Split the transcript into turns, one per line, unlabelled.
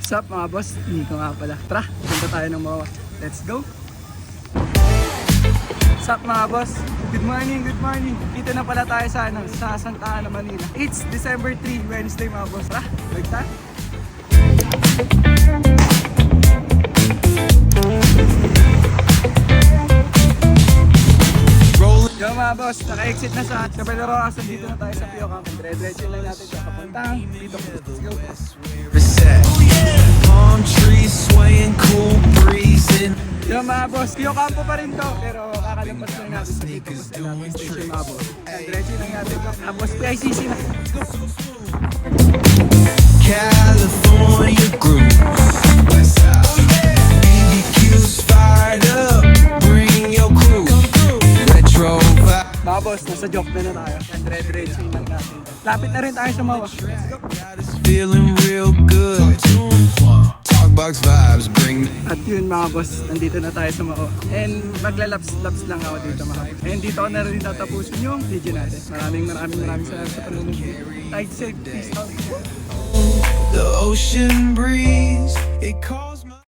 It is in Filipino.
What's up mga boss? Nico nga pala. Tara, punta tayo ng MOA. Let's go! What's up mga boss? Good morning, good morning. Dito na pala tayo sa, sa Santa Ana, Manila. It's December 3, Wednesday mga boss. Tara, balik tayo. Yo mga boss, naka-exit na sa Beloroas. Dito na tayo sa Pio Camp. Dire-diretso lang natin siya papuntang dito. Let's go.
Palm trees swaying, cool breezing.
Yo mga boss, Pio Campo pa rin to. Pero kakalampas lang natin sa dito. Gusto natin station mga boss. Diretso lang natin to. Tapos PICC na.
California grooves. BBQ's fired up. Bring your crew. Retro vibe.
Mga boss, nasa joke na tayo. Dire-diretso lang natin. Lapit na rin tayo sa MOA.
Feeling real good. Talkbox vibes bring me.
At yun mga boss, nandito na tayo sa MOA. And magla-laps lang ako dito mga boss. And dito ko na rin tatapusin yung video natin. Maraming salamat sa panonood. Tide safe, peace out.
The ocean breeze, it calls.